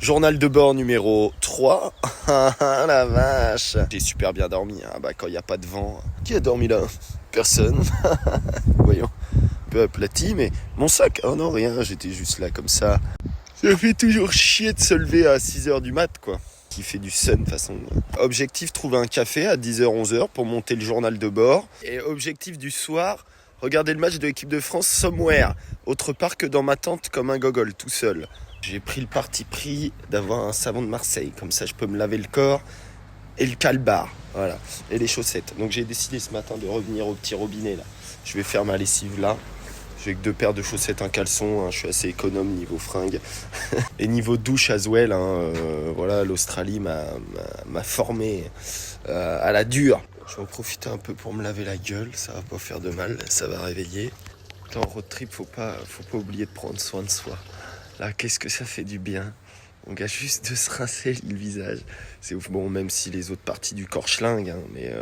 Journal de bord numéro 3. La vache. J'ai super bien dormi, hein. Bah, quand il n'y a pas de vent. Qui a dormi là? Personne. Voyons. Un peu aplati, mais mon sac. Oh non, rien, j'étais juste là comme ça. Ça fait toujours chier de se lever à 6h du mat, quoi. Qui fait du sun, de toute façon. Objectif, trouver un café à 10h, 11h pour monter le journal de bord. Et objectif du soir, regarder le match de l'équipe de France somewhere. Autre part que dans ma tente comme un gogol, tout seul. J'ai pris le parti pris d'avoir un savon de Marseille. Comme ça, je peux me laver le corps et le calbar. Voilà. Et les chaussettes. Donc, j'ai décidé ce matin de revenir au petit robinet, là. Je vais faire ma lessive là. J'ai que 2 paires de chaussettes, un caleçon. Hein. Je suis assez économe niveau fringues. Et niveau douche as well. Hein. Voilà, l'Australie m'a formé à la dure. Je vais en profiter un peu pour me laver la gueule. Ça va pas faire de mal. Ça va réveiller. En road trip, faut pas oublier de prendre soin de soi. Là, qu'est-ce que ça fait du bien. On gâche juste de se rincer le visage. C'est ouf. Bon, même si les autres parties du corps schlinguent. Hein, mais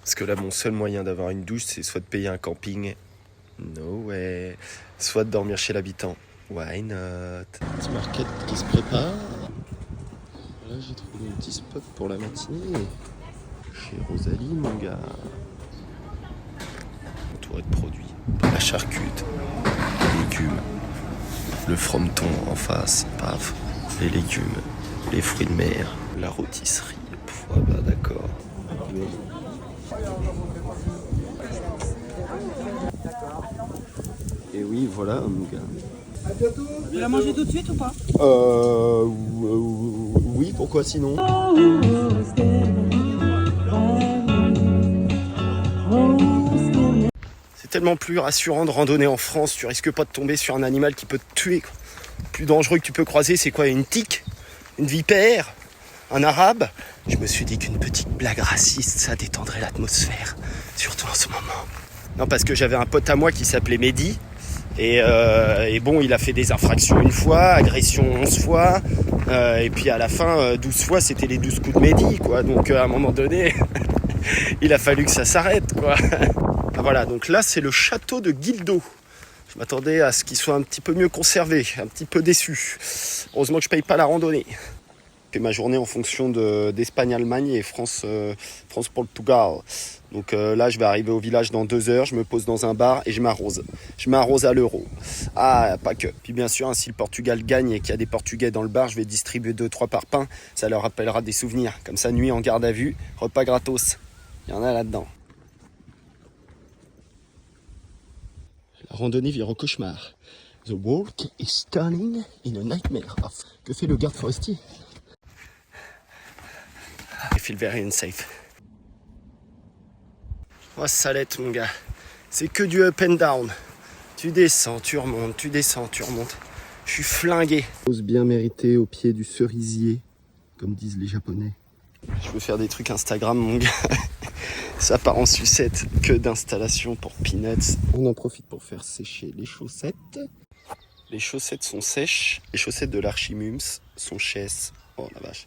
parce que là, mon seul moyen d'avoir une douche, c'est soit de payer un camping. No way. Soit de dormir chez l'habitant. Why not? Petit market qui se prépare. Là, j'ai trouvé un petit spot pour la matinée. Chez Rosalie, mon gars. Entouré de produits. La charcute. Les légumes. Le frometon en face. Paf. Les légumes. Les fruits de mer. La rôtisserie. Ah bah d'accord. Et oui, voilà, mon gars. Tu l'as mangé tout de suite ou pas? Oui, pourquoi sinon? C'est tellement plus rassurant de randonner en France, tu risques pas de tomber sur un animal qui peut te tuer, quoi. Le plus dangereux que tu peux croiser, c'est quoi? Une tique? Une vipère? Un arabe? Je me suis dit qu'une petite blague raciste, ça détendrait l'atmosphère, surtout en ce moment. Non, parce que j'avais un pote à moi qui s'appelait Mehdi. Et bon, il a fait des infractions une fois, agression 11 fois, et puis à la fin, 12 fois, c'était les 12 coups de Mehdi, quoi. Donc à un moment donné, il a fallu que ça s'arrête, quoi. Ah, voilà, donc là, c'est le château de Guildo. Je m'attendais à ce qu'il soit un petit peu mieux conservé, un petit peu déçu. Heureusement que je paye pas la randonnée. Je fais ma journée en fonction d'Espagne-Allemagne et France-Portugal. Donc là, je vais arriver au village dans 2 heures, je me pose dans un bar et je m'arrose. Je m'arrose à l'euro. Ah, pas que. Puis bien sûr, hein, si le Portugal gagne et qu'il y a des Portugais dans le bar, je vais distribuer 2-3 parpaings. Ça leur rappellera des souvenirs. Comme ça, nuit en garde à vue, repas gratos. Il y en a là-dedans. La randonnée vire au cauchemar. The walk is turning in a nightmare. Que fait le garde forestier? I feel very unsafe. Oh, salette, mon gars. C'est que du up and down. Tu descends, tu remontes, tu descends, tu remontes. Je suis flingué. Pause bien méritée au pied du cerisier, comme disent les Japonais. Je veux faire des trucs Instagram, mon gars. Ça part en sucette. Que d'installation pour peanuts. On en profite pour faire sécher les chaussettes. Les chaussettes sont sèches. Les chaussettes de l'Archimums sont chaises. Oh la vache.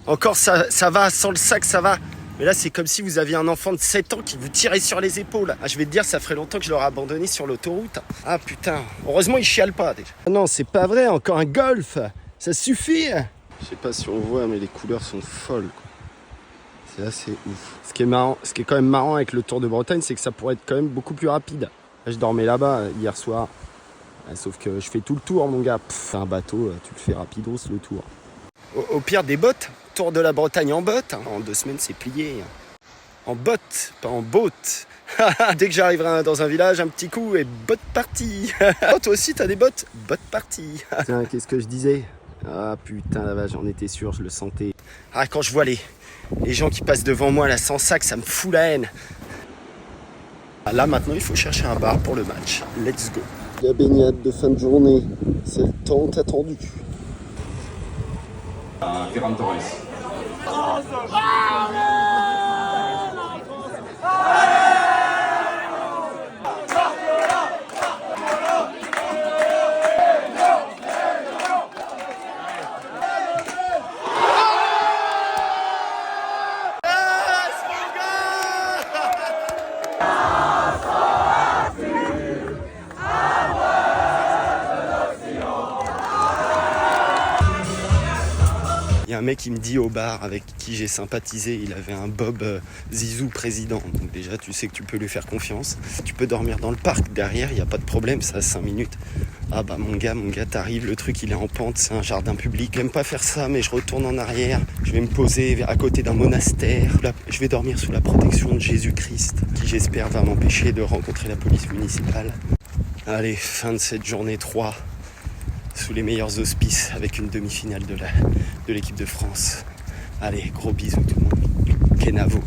Encore ça va, sans le sac ça va. Mais là c'est comme si vous aviez un enfant de 7 ans qui vous tirait sur les épaules. Ah, je vais te dire, ça ferait longtemps que je l'aurais abandonné sur l'autoroute. Ah putain, heureusement il chiale pas déjà. Ah non, c'est pas vrai, encore un Golf. Ça suffit. Je sais pas si on voit, mais les couleurs sont folles, quoi. C'est assez ouf. Ce qui est quand même marrant avec le Tour de Bretagne, c'est que ça pourrait être quand même beaucoup plus rapide. Là, je dormais là-bas hier soir. Sauf que je fais tout le tour, mon gars. C'est un bateau, tu le fais rapidos le tour. Au pire des bottes, Tour de la Bretagne en botte. En 2 semaines, c'est plié. En botte, pas en botte. Dès que j'arriverai dans un village, un petit coup et botte partie. Oh, toi aussi, t'as des bottes? Botte partie. Tiens, qu'est-ce que je disais? Ah putain, la vache, j'en étais sûr, je le sentais. Ah, quand je vois les gens qui passent devant moi là sans sac, ça me fout la haine. Là, maintenant, il faut chercher un bar pour le match. Let's go. La baignade de fin de journée, c'est le temps attendu. Ferran Torres. Il y a un mec qui me dit au bar avec qui j'ai sympathisé, il avait un Bob Zizou président. Donc déjà, tu sais que tu peux lui faire confiance. Tu peux dormir dans le parc derrière, il n'y a pas de problème, ça a 5 minutes. Ah bah mon gars, t'arrives, le truc il est en pente, c'est un jardin public. J'aime pas faire ça, mais je retourne en arrière. Je vais me poser à côté d'un monastère. Je vais dormir sous la protection de Jésus-Christ, qui j'espère va m'empêcher de rencontrer la police municipale. Allez, fin de cette journée 3, sous les meilleurs auspices, avec une demi-finale de l'équipe de France. Allez, gros bisous tout le monde. Kenavo.